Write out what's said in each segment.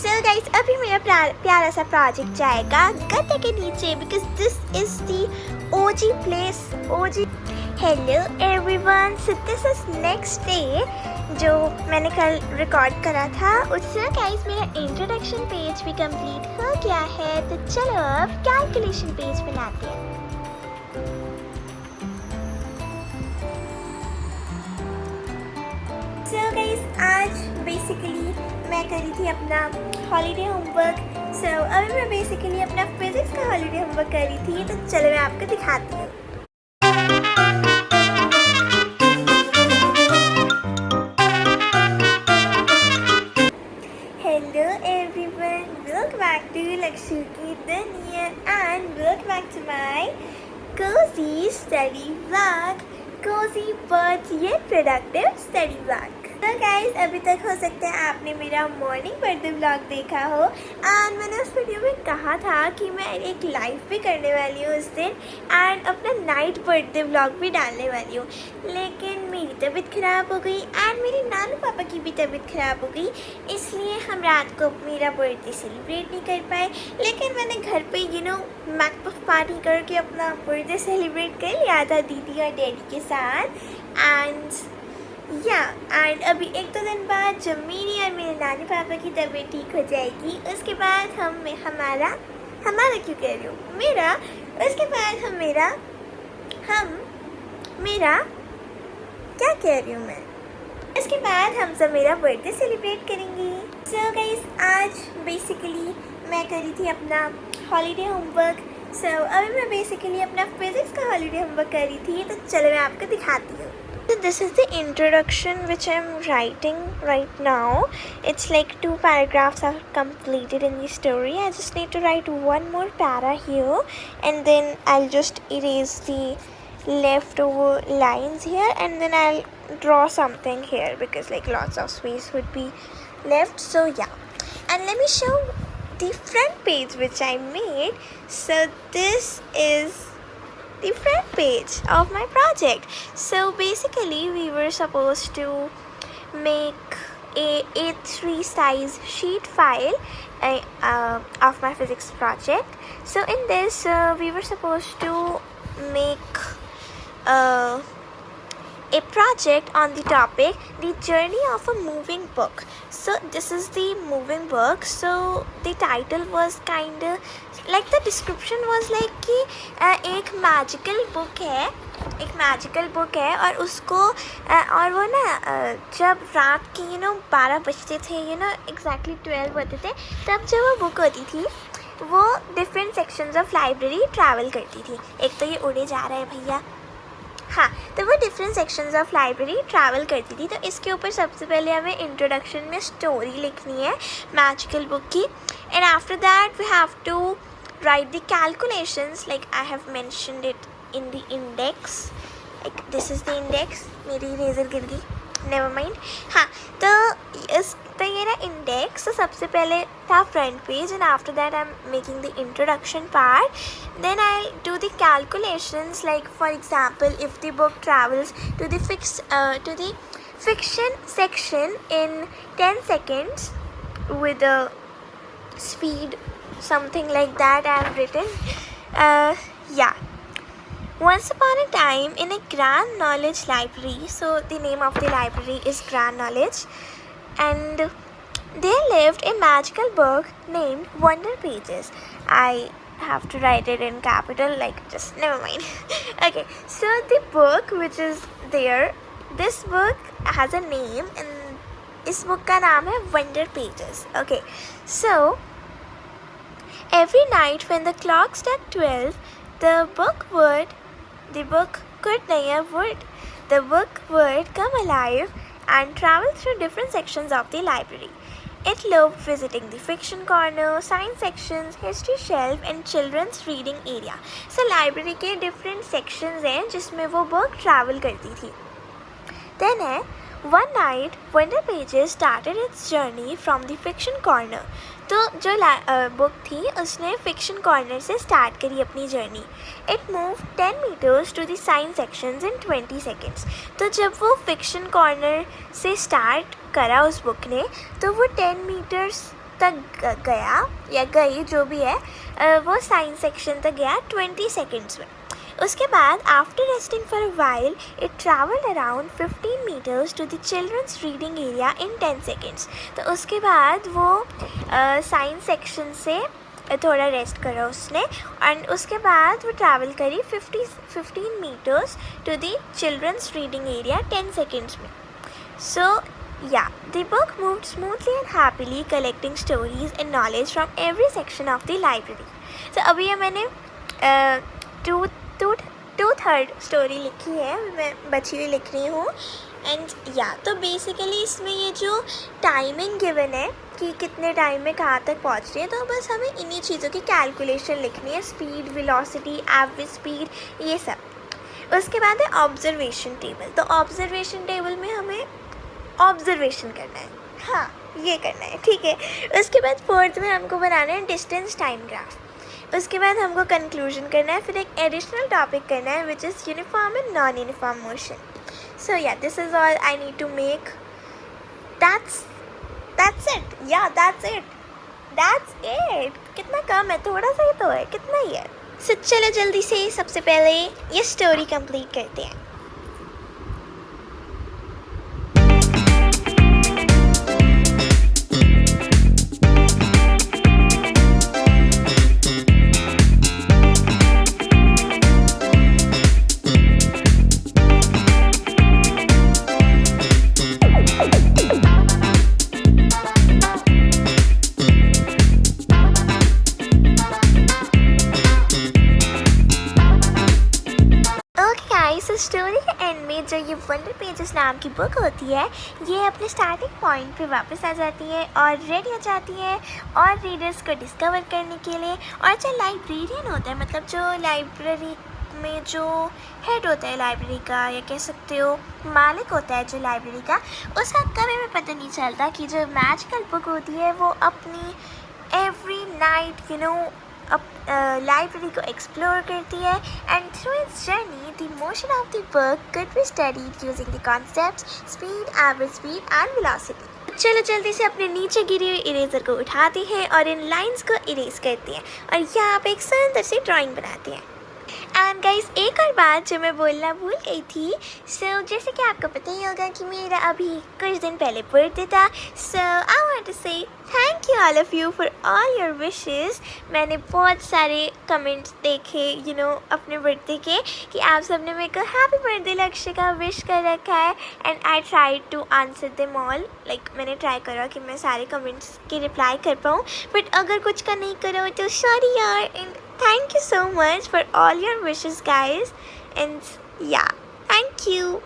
So guys अभी मेरा प्यारा सा प्रोजेक्ट जाएगा गद्दे के नीचे because this is the OG place OG. Hello everyone, so this is next day जो मैंने कल रिकॉर्ड करा था। उससे गाइस मेरा इंट्रोडक्शन पेज भी कंप्लीट हो गया है, तो चलो अब कैलकुलेशन पेज बनाते हैं। सो गाइस आज बेसिकली मैं करी थी अपना हॉलीडे होमवर्क। सो अभी मैं बेसिकली अपना फिजिक्स का हॉलीडे होमवर्क कर रही थी, तो चलो मैं आपको दिखाती हूँ। Hello everyone, welcome back to Lakshya की दुनिया and welcome back to my cozy study vlog, cozy but yet productive study vlog। तो गाइस अभी तक हो सकता है आपने मेरा मॉर्निंग बर्थडे व्लॉग देखा हो, एंड मैंने उस वीडियो में कहा था कि मैं एक लाइव भी करने वाली हूँ उस दिन एंड अपना नाइट बर्थडे व्लॉग भी डालने वाली हूँ। लेकिन मेरी तबीयत ख़राब हो गई एंड मेरे नानू पापा की भी तबीयत ख़राब हो गई, इसलिए हम रात को मेरा बर्थडे सेलिब्रेट नहीं कर पाए। लेकिन मैंने घर पे मैकपफ पार्टी करके अपना बर्थडे सेलिब्रेट कर लिया था दीदी और डैडी के साथ। एंड अभी एक दो दिन बाद जब मेरी और मेरे नानी पापा की तबीयत ठीक हो जाएगी, उसके बाद हमारा क्यों कह रही हूँ मेरा उसके बाद मेरा क्या कह रही हूँ मैं, इसके बाद हम सब मेरा बर्थडे सेलिब्रेट करेंगे। सो गाइस आज बेसिकली मैं करी थी अपना हॉलीडे होमवर्क। सो अभी मैं बेसिकली अपना फिजिक्स का हॉलीडे होमवर्क कर रही थी, तो चलो मैं आपको दिखाती हूँ। So this is the introduction which I'm writing right now. It's like 2 paragraphs are completed in the story. I just need to write one more para here, and then I'll just erase the leftover lines here, and then I'll draw something here because like lots of space would be left. So yeah, and let me show the front page which I made. So this is the front page of my project. So basically we were supposed to make a A3 size sheet file of my physics project. So in this we were supposed to make a project on the topic the journey of a moving book. So this is the moving book. So the title was kind of like, the description was like कि एक magical book है और उसको और वो ना जब रात के 12 बजते थे एग्जैक्टली 12 होते थे, तब जब वो बुक होती थी वो different sections of library travel करती थी। एक तो ये उड़े जा रहा है भैया, हाँ, तो वो different sections of library travel करती थी। तो इसके ऊपर सबसे पहले हमें इंट्रोडक्शन में स्टोरी लिखनी है मैजिकल बुक की, and after that we have to write the calculations like I have mentioned it in the index. Like this is the index. मेरी इरेजर गिर गई, never mind। हाँ, तो ये ना इंडेक्स। तो सबसे पहले था front page, and after that I am making the introduction part. Then I do the calculations like for example if the book travels to the fiction section in 10 seconds with a speed something like that I have written. Once upon a time in a grand knowledge library, so the name of the library is Grand Knowledge, and there lived a magical book named Wonder Pages. I have to write it in capital, like just never mind. Okay, so the book which is there, this book has a name, and इस book का नाम है Wonder Pages. Okay, so every night when the clock struck 12, the book would come alive and travel through different sections of the library. It loved visiting the fiction corner, science sections, history shelf and children's reading area. So library के different sections हैं जिसमें वो book travel करती थी। Then one night Wonder Pages started its journey from the fiction corner. तो जो book थी उसने फिक्शन कॉर्नर से स्टार्ट करी अपनी जर्नी। It move 10 metres to the science sections in 20 seconds. तो जब वो फिक्शन कॉर्नर से स्टार्ट करा उस बुक ने, तो वो 10 मीटर्स तक गया या गई जो भी है, वो साइंस सेक्शन तक गया 20 सेकेंड्स में। उसके बाद after resting for a while it travelled around 15 metres to the children's reading area in 10 seconds. तो उसके बाद वो साइंस सेक्शन से थोड़ा रेस्ट करा उसने, एंड उसके बाद वो ट्रैवल करी 15 metres to the children's reading area 10 seconds में। So yeah, the book moved smoothly and happily collecting stories and knowledge from every section of the library. So अभी ये मैंने टू थर्ड स्टोरी लिखी है, मैं बची हुई लिख रही हूँ। एंड या तो बेसिकली इसमें ये जो टाइमिंग गिवन है कि कितने टाइम में कहाँ तक पहुँच रही है, तो बस हमें इन्हीं चीज़ों की कैलकुलेशन लिखनी है, स्पीड, वेलोसिटी, एवरेज स्पीड, ये सब। उसके बाद है ऑब्जर्वेशन टेबल। तो ऑब्जर्वेशन टेबल में हमें ऑब्जर्वेशन करना है, हाँ ये करना है, ठीक है। उसके बाद फोर्थ में हमको बनाना है डिस्टेंस टाइम ग्राफ। उसके बाद हमको कंक्लूजन करना है, फिर एक एडिशनल टॉपिक करना है which is uniform and non uniform motion. So yeah this is all I need to make. That's it, yeah that's it. कितना कम है, थोड़ा सा ही तो है, कितना ही है। सो चलो जल्दी से सबसे पहले ये स्टोरी कंप्लीट करते हैं। स्टोरी के एंड में जो ये वंडर पेजेस नाम की बुक होती है, ये अपने स्टार्टिंग पॉइंट पे वापस आ जाती है और रेडी हो जाती है और रीडर्स को डिस्कवर करने के लिए। और जो लाइब्रेरियन होता है, मतलब जो लाइब्रेरी में जो हेड होता है लाइब्रेरी का, या कह सकते हो मालिक होता है जो लाइब्रेरी का, उसका कभी भी पता नहीं चलता कि जो मैजिकल बुक होती है वो अपनी एवरी नाइट लाइब्रेरी को एक्सप्लोर करती है। And through it's journey the motion of the book could be studied using the concepts speed, average speed and velocity. चलो जल्दी से अपने नीचे गिरी हुई इरेजर को उठाते हैं और इन लाइंस को इरेज करते हैं और यहाँ पे एक सुंदर सी ड्राइंग बनाते हैं। एंड गाइस, एक और बात जो मैं बोलना भूल गई थी। सो जैसे कि आपको पता ही होगा कि मेरा अभी कुछ दिन पहले बर्थडे था। सो आई वांट टू से thank you all of you for all your wishes. मैंने बहुत सारे कमेंट्स देखे अपने बर्थडे के कि आप सब ने मेरे को हैप्पी बर्थडे लक्ष्य का विश कर रखा है। And I try to answer them all, like मैंने ट्राई करा कि मैं सारे कमेंट्स की रिप्लाई कर पाऊँ, बट अगर कुछ का नहीं करो तो सॉरी यार। And thank you so much for all your wishes guys, and yeah, thank you.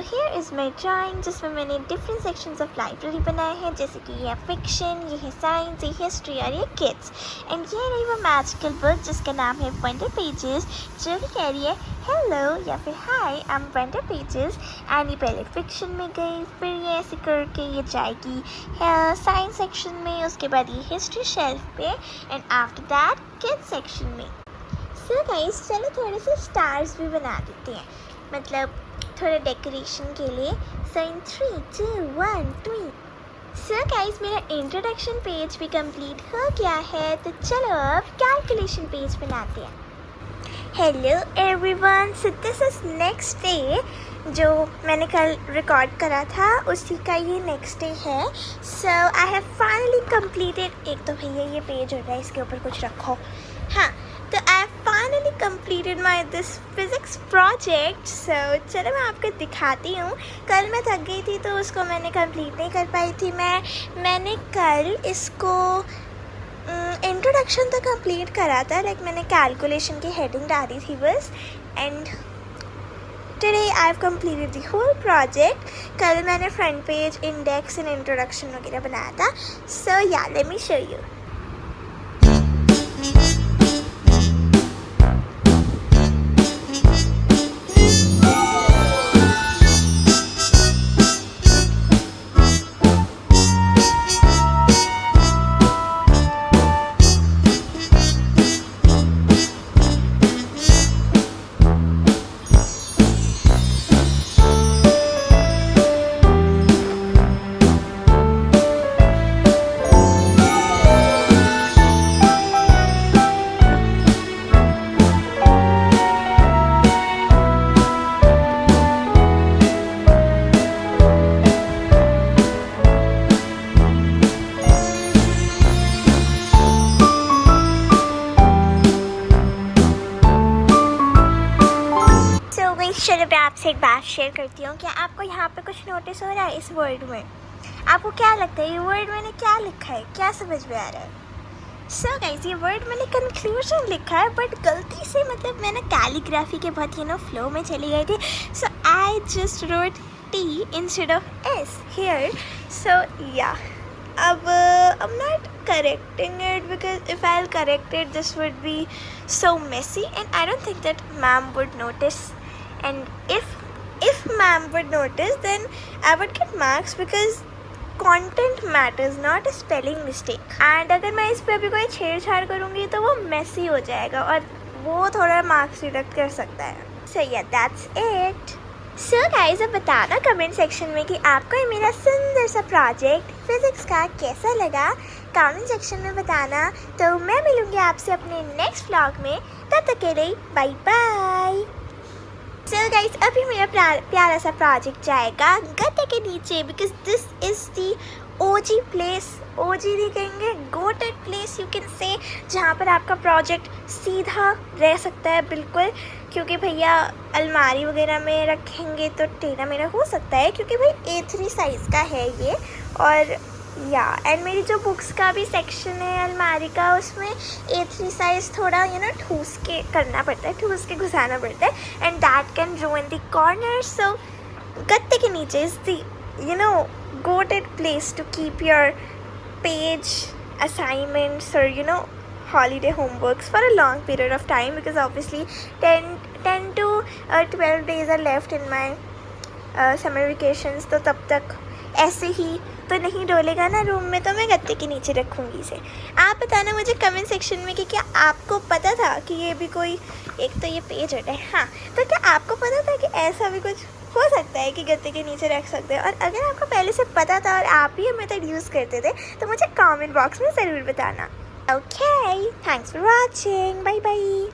Here is my drawing जिसमें मैंने डिफरेंट सेक्शंस ऑफ लाइब्रेरी बनाए हैं, जैसे कि ये फिक्शन, ये है साइंस, ये हिस्ट्री और ये किड्स। एंड ये रही वो मैजिकल बुक जिसका नाम है वंडर पेजेस, जो कि कह रही है हेलो या फिर hi I am wonder pages. And ये पहले फिक्शन में गई, फिर ये ऐसे करके ये जाएगी साइंस सेक्शन में, उसके बाद ये हिस्ट्री शेल्फ पे, and after that kids section में। सो गाइस, चलो थोड़े से स्टार्स भी बना देते हैं, मतलब थोड़ा डेकोरेशन के लिए। सो इन 3, 2, 1 3। सो गाइस, मेरा इंट्रोडक्शन पेज भी कंप्लीट हो गया है, तो चलो अब कैलकुलेशन पेज बनाते हैं। Hello everyone, so this is next day, जो मैंने कल रिकॉर्ड करा था उसी का ये नेक्स्ट डे है। सो आई हैव फाइनली कंप्लीटेड, एक तो भैया ये पेज हो रहा है, इसके ऊपर कुछ रखो, हाँ, तो I finally completed my this physics project. So चलो मैं आपको दिखाती हूँ। कल मैं थक गई थी तो उसको मैंने कंप्लीट नहीं कर पाई थी। मैंने कल इसको इंट्रोडक्शन तो कंप्लीट करा था, लाइक मैंने कैलकुलेशन की हेडिंग डाली थी बस। And I have completed the whole project. कल मैंने front page, index and introduction वगैरह बनाया था। सो या लेट मी शो यू। चलो मैं आपसे एक बात शेयर करती हूँ। क्या आपको यहाँ पे कुछ नोटिस हो रहा है इस वर्ड में? आपको क्या लगता है ये वर्ड मैंने क्या लिखा है, क्या समझ में आ रहा है? सो गाइस, ये वर्ड मैंने कंक्लूजन लिखा है, बट गलती से मतलब मैंने कैलीग्राफी के बहुत फ्लो में चली गई थी। So I just wrote T instead of S here. So yeah अब I'm not correcting it because if I'll correct it this would be so messy and I don't think that ma'am would notice. And if ma'am would notice, then I would get marks because content matters, not a spelling mistake. And अगर मैं इस पे अभी कोई छेड़छाड़ करूँगी तो वो messy हो जाएगा और वो थोड़ा marks deduct कर सकता है। So yeah, that's it. So guys, अब बताना कमेंट सेक्शन में कि आपको ये मेरा सुंदर सा प्रोजेक्ट फिजिक्स का कैसा लगा। कमेंट सेक्शन में बताना। तो मैं मिलूँगी आपसे अपने नेक्स्ट व्लॉग में। तब तक के लिए बाय बाय। So guys, अभी मेरा प्यारा सा प्रोजेक्ट जाएगा गद्दे के नीचे because this is the OG place. OG भी कहेंगे, GOATed place you can say, जहाँ पर आपका प्रोजेक्ट सीधा रह सकता है बिल्कुल। क्योंकि भैया अलमारी वगैरह में रखेंगे तो टेढ़ा मेढ़ा हो सकता है, क्योंकि भाई A3 साइज़ का है ये। और या एंड मेरी जो बुक्स का भी सेक्शन है अलमारी का, उसमें A3 साइज़ थोड़ा ठूस के करना पड़ता है, ठूस के घुसाना पड़ता है and that can ruin the corner. So गत्ते के नीचे is the goated place to keep your page assignments or holiday homeworks for a long period of time, because obviously 10 to 12 days are left in my summer vacations. तो तब तक ऐसे ही तो नहीं डोलेगा ना रूम में, तो मैं गत्ते के नीचे रखूँगी इसे। आप बताना मुझे कमेंट सेक्शन में कि क्या आपको पता था कि ये भी कोई, एक तो ये पेज होता है, हाँ, तो क्या आपको पता था कि ऐसा भी कुछ हो सकता है कि गत्ते के नीचे रख सकते हैं? और अगर आपको पहले से पता था और आप ही ये मेथड यूज़ करते थे तो मुझे कमेंट बॉक्स में ज़रूर बताना। Okay, thanks for watching, bye bye.